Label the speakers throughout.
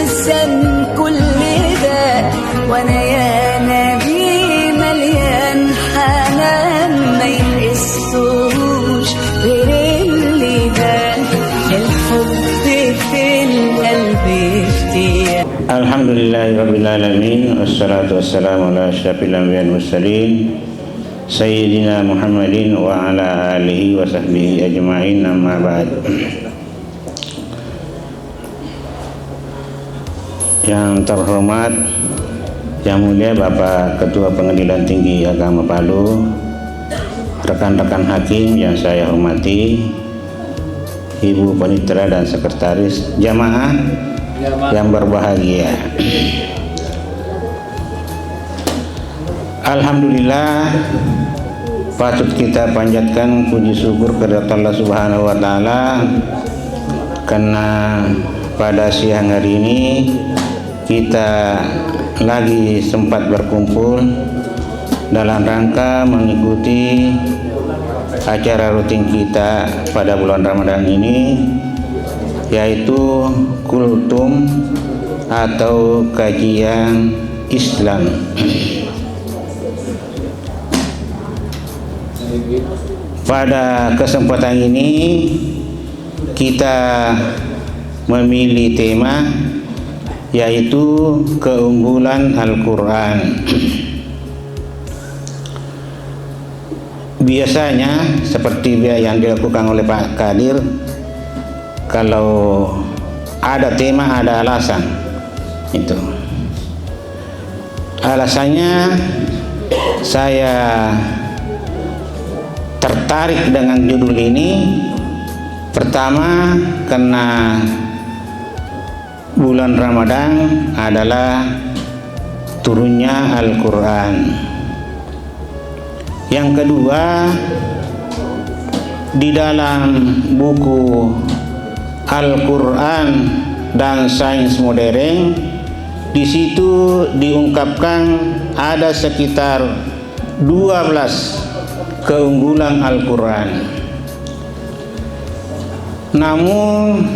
Speaker 1: تنسى من كل ده، وانا يا نبي مليان حنان ما يحسوش غير اللي ده الحب في القلب افتياح.
Speaker 2: Alhamdulillahirabbil alamin, wassalatu wassalamu ala asyrafil anbiya'i wal mursalin sayyidina Muhammadin wa ala alihi wa sahbihi ajma'in, amma ba'd. Yang terhormat, yang mulia Bapak Ketua Pengadilan Tinggi Agama Palu, rekan-rekan hakim yang saya hormati, Ibu Panitera dan Sekretaris, jamaah yang berbahagia. Alhamdulillah, patut kita panjatkan puji syukur kepada Allah Subhanahu wa taala karena pada siang hari ini kita lagi sempat berkumpul dalam rangka mengikuti acara rutin kita pada bulan Ramadan ini, yaitu kultum atau kajian Islam. Pada kesempatan ini kita memilih tema yaitu keunggulan Al-Quran. Biasanya seperti yang dilakukan oleh Pak Kadir, kalau ada tema ada alasan. Itu alasannya saya tertarik dengan judul ini. Pertama, karena bulan Ramadan adalah turunnya Al-Quran. Yang kedua, di dalam buku Al-Quran dan Sains Modern, di situ diungkapkan ada sekitar 12 keunggulan Al-Quran. Namun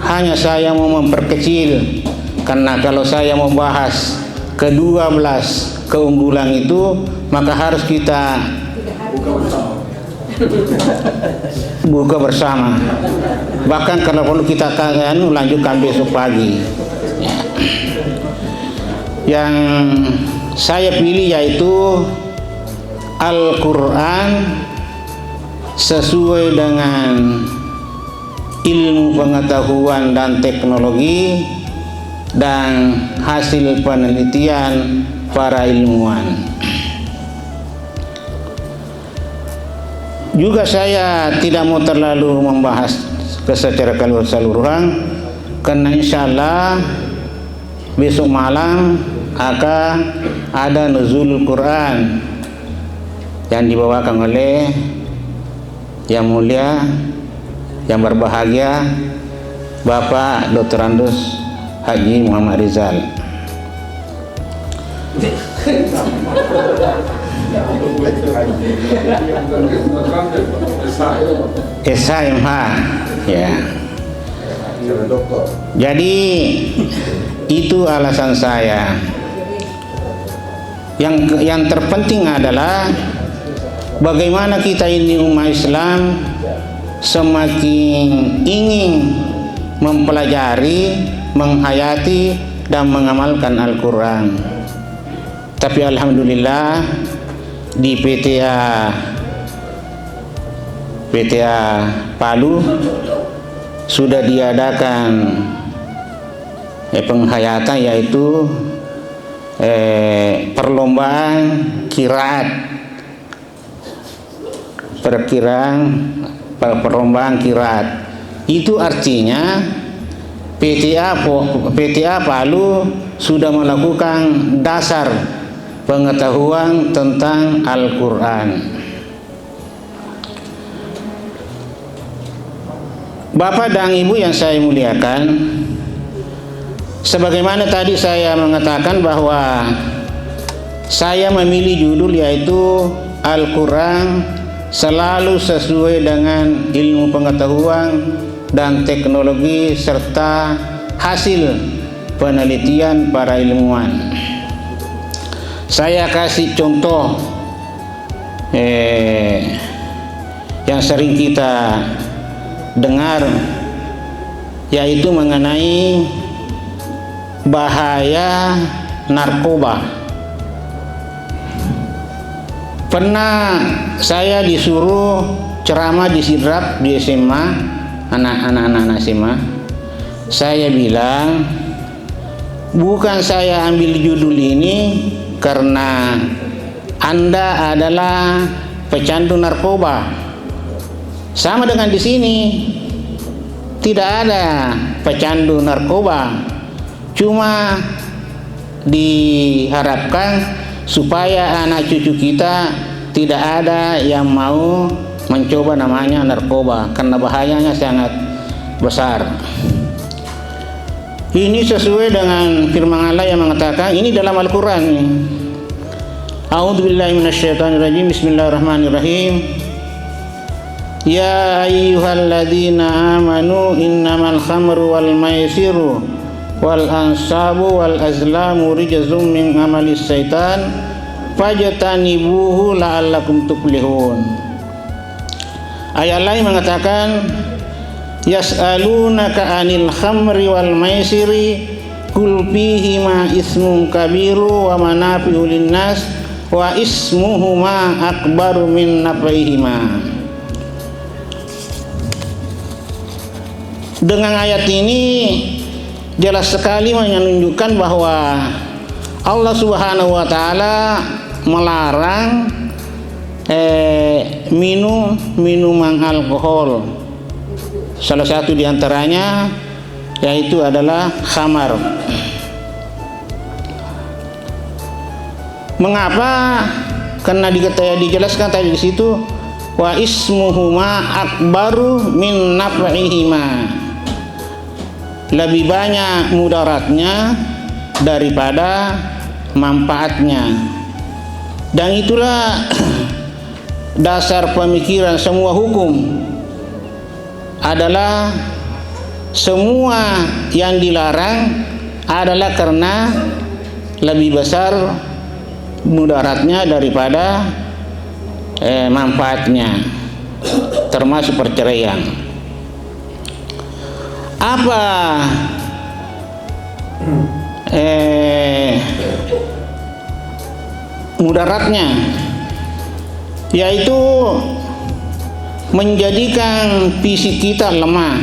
Speaker 2: hanya saya mau memperkecil, karena kalau saya membahas ke-12 keunggulan itu maka harus kita buka bersama. Bahkan kalau perlu kita lanjutkan besok pagi. Yang saya pilih yaitu Al-Quran sesuai dengan ilmu pengetahuan dan teknologi dan hasil penelitian para ilmuwan. Juga saya tidak mau terlalu membahas secara keseluruhan, karena insya Allah besok malam akan ada nuzul Quran yang dibawakan oleh yang mulia, yang berbahagia Bapak Dr. Andus Haji Muhammad Rizal. SHMH ya. Jadi itu alasan saya. Yang terpenting adalah bagaimana kita ini umat Islam semakin ingin mempelajari, menghayati dan mengamalkan Al-Quran. Tapi alhamdulillah di PTA Palu sudah diadakan penghayatan, yaitu perlombaan qiraat, perlombaan qiraat. Itu artinya PTA Palu sudah melakukan dasar pengetahuan tentang Al-Quran. Bapak dan Ibu yang saya muliakan, sebagaimana tadi saya mengatakan bahwa saya memilih judul yaitu Al-Quran selalu sesuai dengan ilmu pengetahuan dan teknologi serta hasil penelitian para ilmuwan. Saya kasih contoh yang sering kita dengar, yaitu mengenai bahaya narkoba. Pernah saya disuruh ceramah di Sidrap di SMA, anak-anak SMA. Saya bilang, bukan saya ambil judul ini karena Anda adalah pecandu narkoba. Sama dengan di sini, tidak ada pecandu narkoba. Cuma diharapkan supaya anak cucu kita tidak ada yang mau mencoba namanya narkoba, karena bahayanya sangat besar. Ini sesuai dengan firman Allah yang mengatakan, ini dalam Al-Quran. A'udzubillahi minasyaitonirrajim. Bismillahirrahmanirrahim. Ya ayyuhalladzina amanu innamal khamru wal maisiru wal ansabu wal azlamu rijzum min amalis syaitan fajtanibuhu la'allakum tuflihun. Ayat lain mengatakan, yas'alunaka 'anil khamri wal maisiri qul fihima ismun kabiru wa manafi'u linnas wa ismuhuma akbaru min naf'ihima. Dengan ayat ini jelas sekali menunjukkan bahwa Allah Subhanahu wa taala melarang minum minuman alkohol. Salah satu diantaranya yaitu adalah khamar. Mengapa? Karena dijelaskan tadi di situ, wa ismuhuma akbaru min naf'ihima. Lebih banyak mudaratnya daripada manfaatnya. Dan itulah dasar pemikiran semua hukum, adalah semua yang dilarang adalah karena lebih besar mudaratnya daripada manfaatnya, termasuk perceraian. Apa mudaratnya? Yaitu menjadikan fisik kita lemah,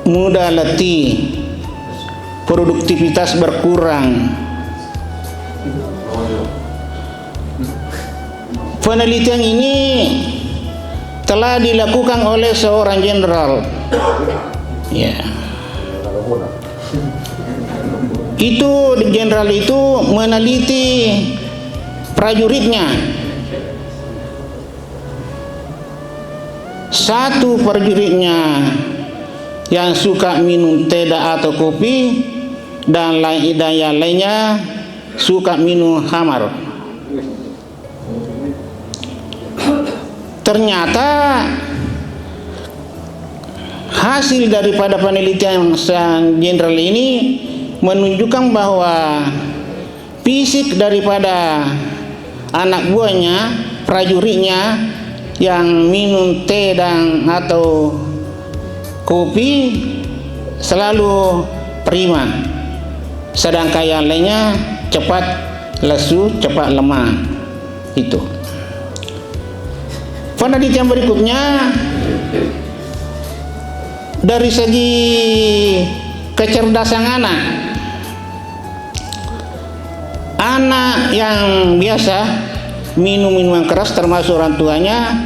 Speaker 2: mudah letih, produktivitas berkurang. Penelitian ini telah dilakukan oleh seorang jenderal. Ya. Itu jenderal itu meneliti prajuritnya. Satu prajuritnya yang suka minum teh atau kopi, dan yang lainnya suka minum khamar. Ternyata hasil daripada penelitian sang jenderal ini menunjukkan bahwa fisik daripada anak buahnya, prajuritnya yang minum teh dan atau kopi selalu prima, sedangkan yang lainnya cepat lesu, cepat lemah. Itu. Penelitian berikutnya, dari segi kecerdasan anak yang biasa minum minuman keras, termasuk orang tuanya,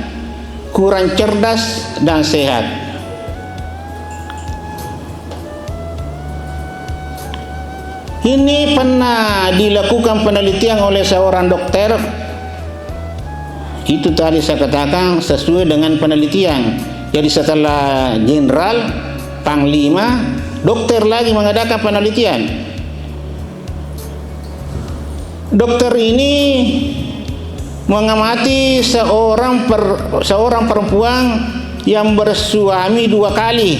Speaker 2: kurang cerdas dan sehat. Ini pernah dilakukan penelitian oleh seorang dokter. Itu tadi saya katakan sesuai dengan penelitian. Jadi setelah jenderal, panglima, dokter lagi mengadakan penelitian. Dokter ini mengamati seorang perempuan yang bersuami 2 kali.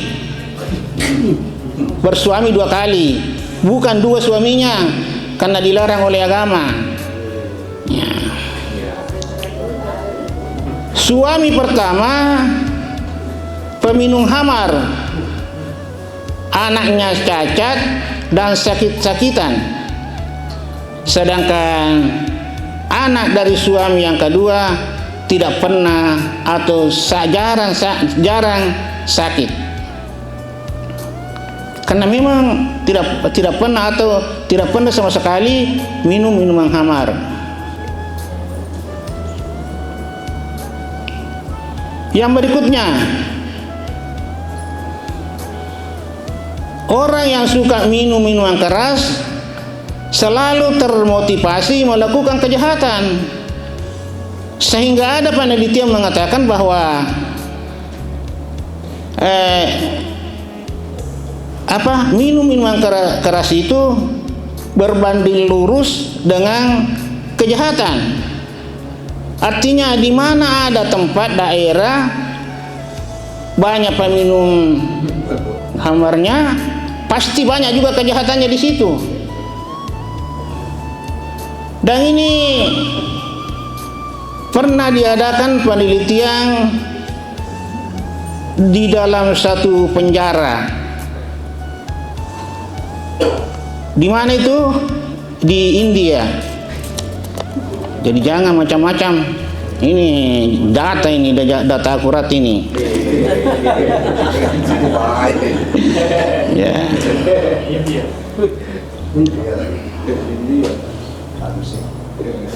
Speaker 3: bersuami 2 kali, bukan 2 suaminya, karena dilarang oleh agama. Ya. Suami pertama peminum khamar, anaknya cacat dan sakit-sakitan, sedangkan anak dari suami yang kedua tidak pernah atau jarang sakit, karena memang tidak pernah atau tidak pernah sama sekali minum minuman khamar. Yang berikutnya, orang yang suka minum minuman keras selalu termotivasi melakukan kejahatan, sehingga ada penelitian mengatakan bahwa minum minuman keras itu berbanding lurus dengan kejahatan. Artinya di mana ada tempat daerah banyak peminum khamarnya, pasti banyak juga kejahatannya di situ. Dan ini pernah diadakan penelitian di dalam satu penjara. Di mana itu? Di India. Jadi jangan macam-macam. Ini data akurat ini. Ya.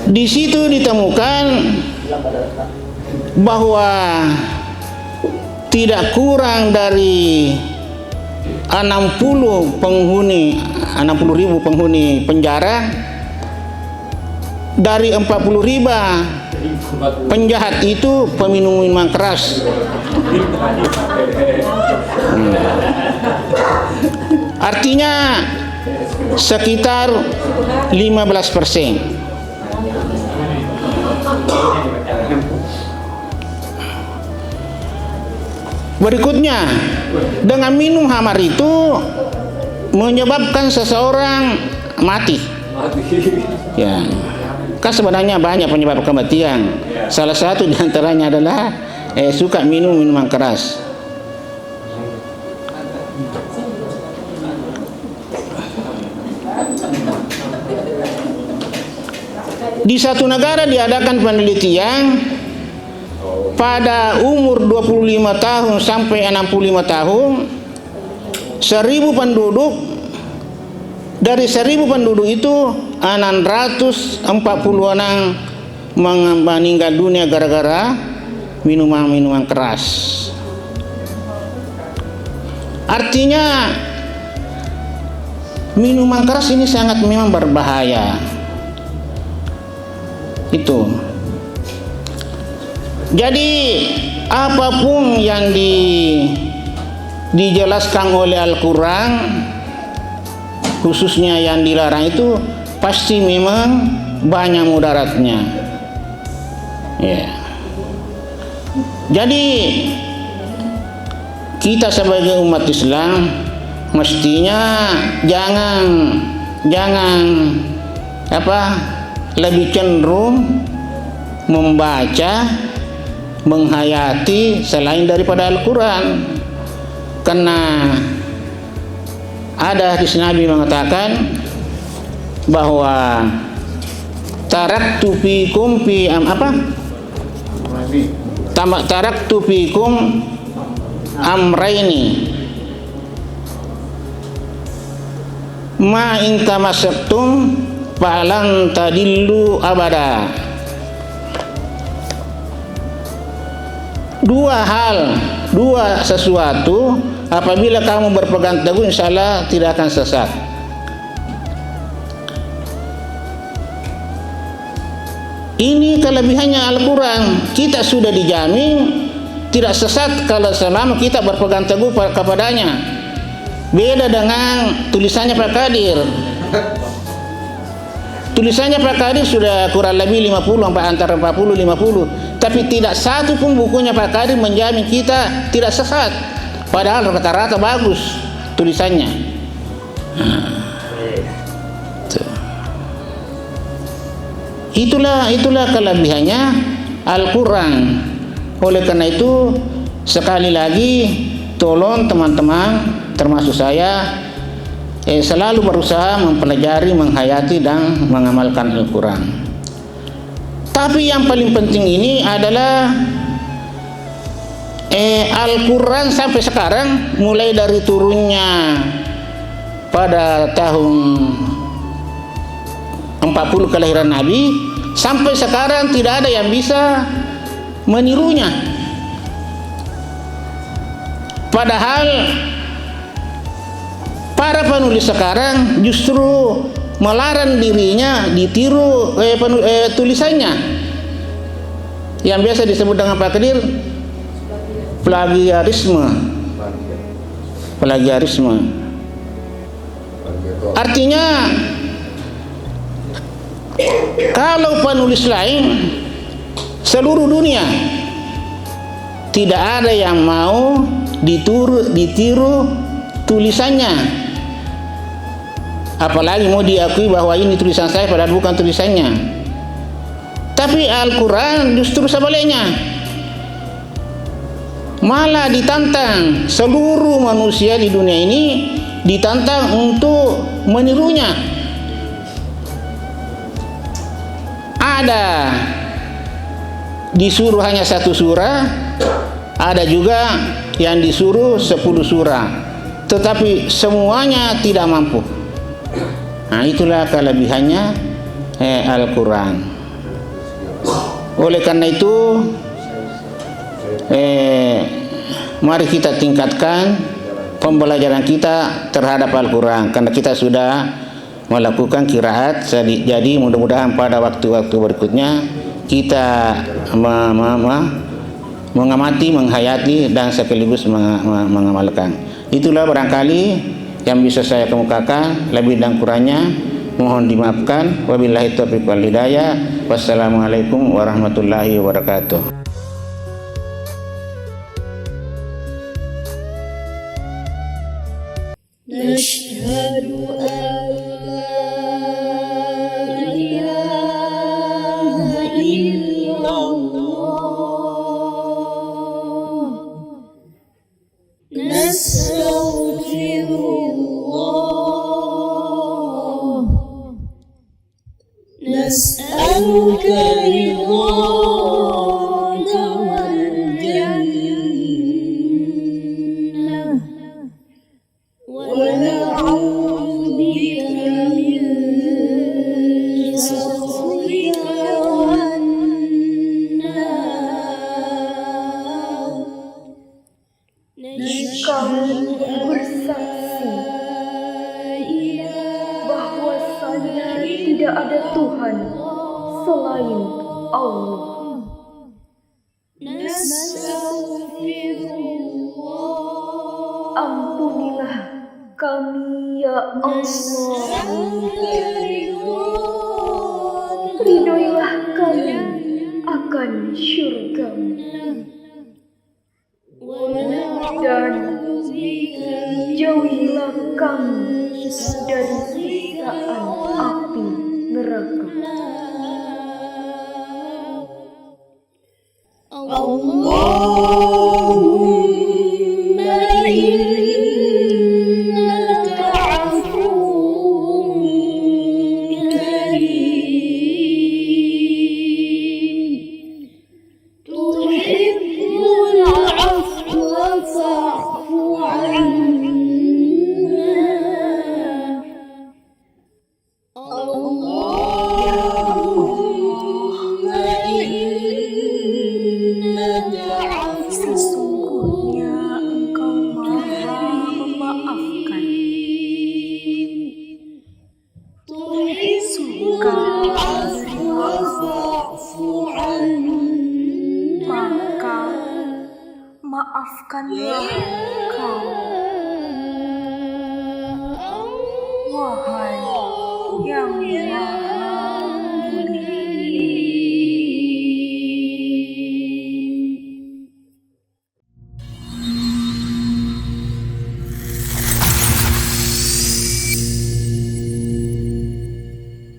Speaker 3: Di situ ditemukan bahwa tidak kurang dari 60.000 penghuni penjara. Dari 40.000 penjahat itu peminum minuman keras. Artinya sekitar 15%. Berikutnya, dengan minum khamar itu menyebabkan seseorang mati. Ya. Kan sebenarnya banyak penyebab kematian. Salah satu diantaranya adalah suka minum minuman keras. Di satu negara diadakan penelitian pada umur 25 tahun sampai 65 tahun, 1.000 penduduk. Dari 1.000 penduduk itu 640 orang meninggal dunia gara-gara minuman keras. Artinya minuman keras ini sangat memang berbahaya. Itu. Jadi apapun yang dijelaskan oleh Al-Quran, khususnya yang dilarang itu pasti memang banyak mudaratnya. Ya. Jadi kita sebagai umat Islam mestinya jangan lebih cenderung membaca, menghayati selain daripada Al-Quran, karena ada hadis Nabi mengatakan bahwa taraktu fikum amraini ma in tamassaktum falan tadillu abada. Dua sesuatu apabila kamu berpegang teguh, insyaallah tidak akan sesat. Ini kelebihannya Al-Quran. Kita sudah dijamin tidak sesat kalau selama kita berpegang teguh kepadanya. Beda dengan tulisannya Pak Kadir. Tulisannya Pak Kadir sudah kurang lebih 50 antara 40-50, tapi tidak satu pun bukunya Pak Kadir menjamin kita tidak sesat. Padahal rata-rata bagus. tulisannya. Tuh. Itulah kelebihannya Al-Quran. Oleh karena itu, sekali lagi tolong teman-teman, termasuk saya, selalu berusaha mempelajari, menghayati dan mengamalkan Al-Quran. Tapi yang paling penting ini adalah Al-Quran sampai sekarang, mulai dari turunnya pada tahun 40 kelahiran Nabi sampai sekarang tidak ada yang bisa menirunya. Padahal para penulis sekarang justru melarang dirinya ditiru tulisannya, yang biasa disebut dengan Pak Kadir plagiarisme. Artinya kalau penulis lain seluruh dunia tidak ada yang mau ditiru tulisannya, apalagi mau diakui bahwa ini tulisan saya padahal bukan tulisannya. Tapi Al-Quran justru sebaliknya, malah ditantang seluruh manusia di dunia ini, ditantang untuk menirunya. Ada disuruh hanya 1 surah, ada juga yang disuruh 10 surah, tetapi semuanya tidak mampu. Nah, itulah kelebihannya Al-Quran. Oleh karena itu, mari kita tingkatkan pembelajaran kita terhadap Al-Quran, karena kita sudah melakukan qiraat. Jadi mudah-mudahan pada waktu-waktu berikutnya kita mengamati, menghayati dan sekaligus mengamalkan. Itulah barangkali yang bisa saya kemukakan. Lebih dan kurangnya mohon dimaafkan. Wabillahi taufiq wal hidayah. Wassalamualaikum warahmatullahi wabarakatuh.
Speaker 1: نشهد أن لا إله إلا الله نستغفر الله نسألك رضاك والجنة ونعوذ بك من سخطك والنار
Speaker 4: Kami bersaksi bahwasanya tidak ada Tuhan selain Allah. Ampunilah kami ya Allah. Ridhoilah kami akan syurga-Mu. Dan jauhilah kami dari siksaan api neraka.
Speaker 1: Allahumma innaka afuwwun karim tuhibbul afwa fa'fu 'anna. Allahumma innaka
Speaker 4: Sesungguhnya Engkau Maha memaafkan, suka memberi maaf, maka maafkanlah Engkau. Wahai yang Maha